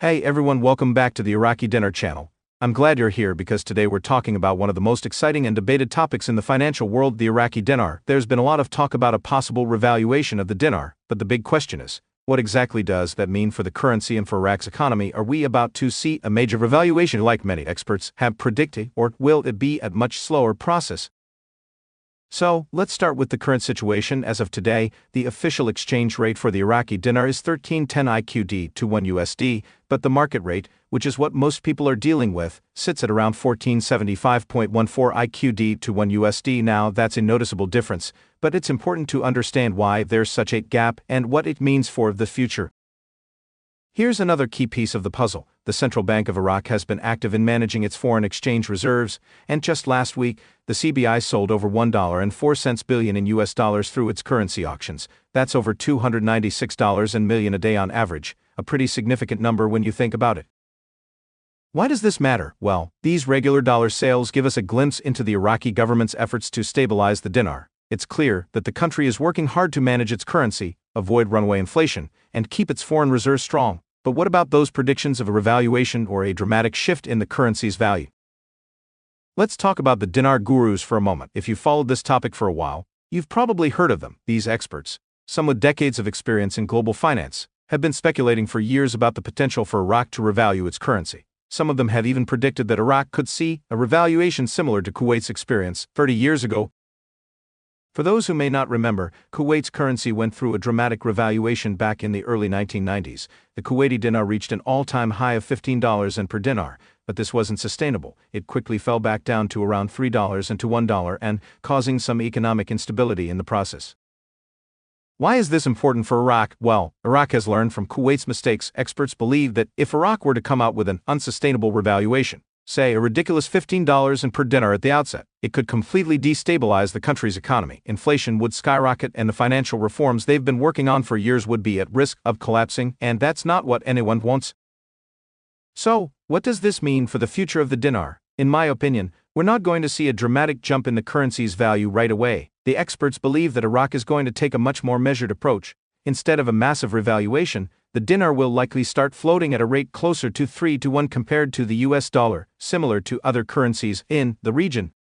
Hey everyone, welcome back to the Iraqi Dinar channel. I'm glad you're here because today we're talking about one of the most exciting and debated topics in the financial world, the Iraqi dinar. There's been a lot of talk about a possible revaluation of the dinar, but the big question is, what exactly does that mean for the currency and for Iraq's economy? Are we about to see a major revaluation like many experts have predicted, or will it be a much slower process? So, let's start with the current situation. As of today, the official exchange rate for the Iraqi dinar is 1310 IQD to 1 USD, but the market rate, which is what most people are dealing with, sits at around 1475.14 IQD to 1 USD. Now, that's a noticeable difference, but it's important to understand why there's such a gap and what it means for the future. Here's another key piece of the puzzle. The Central Bank of Iraq has been active in managing its foreign exchange reserves, and just last week, the CBI sold over $1.04 billion in US dollars through its currency auctions. That's over $296 million a day on average, a pretty significant number when you think about it. Why does this matter? Well, these regular dollar sales give us a glimpse into the Iraqi government's efforts to stabilize the dinar. It's clear that the country is working hard to manage its currency, avoid runaway inflation, and keep its foreign reserves strong. But what about those predictions of a revaluation or a dramatic shift in the currency's value? Let's talk about the dinar gurus for a moment. If you've followed this topic for a while, you've probably heard of them. These experts, some with decades of experience in global finance, have been speculating for years about the potential for Iraq to revalue its currency. Some of them have even predicted that Iraq could see a revaluation similar to Kuwait's experience 30 years ago. For those who may not remember, Kuwait's currency went through a dramatic revaluation back in the early 1990s. The Kuwaiti dinar reached an all-time high of $15 per dinar, but this wasn't sustainable. It quickly fell back down to around $3 and to $1, and causing some economic instability in the process. Why is this important for Iraq? Well, Iraq has learned from Kuwait's mistakes. Experts believe that if Iraq were to come out with an unsustainable revaluation, say a ridiculous $15 per dinar at the outset, it could completely destabilize the country's economy. Inflation would skyrocket and the financial reforms they've been working on for years would be at risk of collapsing, and that's not what anyone wants. So, what does this mean for the future of the dinar? In my opinion, we're not going to see a dramatic jump in the currency's value right away. The experts believe that Iraq is going to take a much more measured approach. Instead of a massive revaluation, the dinar will likely start floating at a rate closer to 3 to 1 compared to the US dollar, similar to other currencies in the region.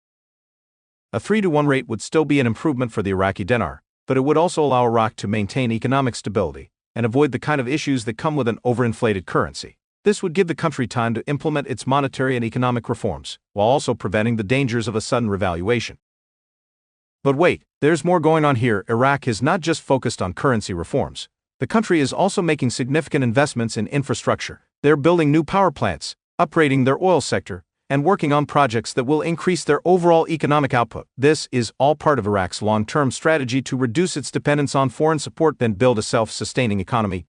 A 3 to 1 rate would still be an improvement for the Iraqi dinar, but it would also allow Iraq to maintain economic stability and avoid the kind of issues that come with an overinflated currency. This would give the country time to implement its monetary and economic reforms, while also preventing the dangers of a sudden revaluation. But wait, there's more going on here. Iraq is not just focused on currency reforms. The country is also making significant investments in infrastructure. They're building new power plants, upgrading their oil sector, and working on projects that will increase their overall economic output. This is all part of Iraq's long-term strategy to reduce its dependence on foreign support and build a self-sustaining economy.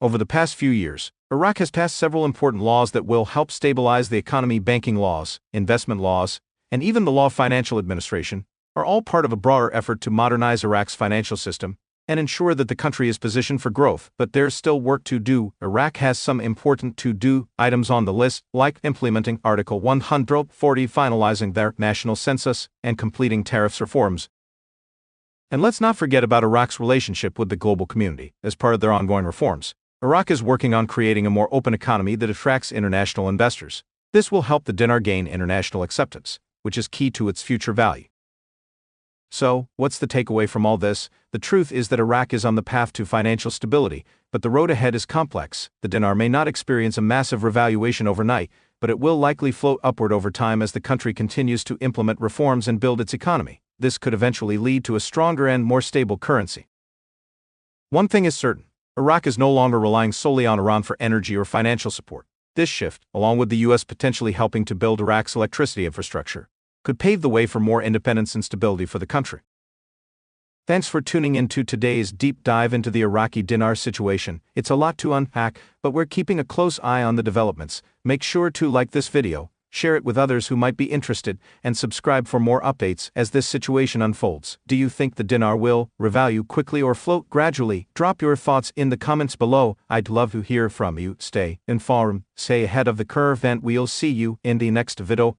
Over the past few years, Iraq has passed several important laws that will help stabilize the economy. Banking laws, investment laws, and even the law of financial administration are all part of a broader effort to modernize Iraq's financial system and ensure that the country is positioned for growth. But there's still work to do. Iraq has some important to-do items on the list, like implementing Article 140, finalizing their national census, and completing tariffs reforms. And let's not forget about Iraq's relationship with the global community. As part of their ongoing reforms, Iraq is working on creating a more open economy that attracts international investors. This will help the dinar gain international acceptance, which is key to its future value. So, what's the takeaway from all this? The truth is that Iraq is on the path to financial stability, but the road ahead is complex. The dinar may not experience a massive revaluation overnight, but it will likely float upward over time as the country continues to implement reforms and build its economy. This could eventually lead to a stronger and more stable currency. One thing is certain, Iraq is no longer relying solely on Iran for energy or financial support. This shift, along with the US potentially helping to build Iraq's electricity infrastructure, could pave the way for more independence and stability for the country. Thanks for tuning in to today's deep dive into the Iraqi dinar situation. It's a lot to unpack, but we're keeping a close eye on the developments. Make sure to like this video, share it with others who might be interested, and subscribe for more updates as this situation unfolds. Do you think the dinar will revalue quickly or float gradually? Drop your thoughts in the comments below. I'd love to hear from you. Stay informed, stay ahead of the curve, and we'll see you in the next video.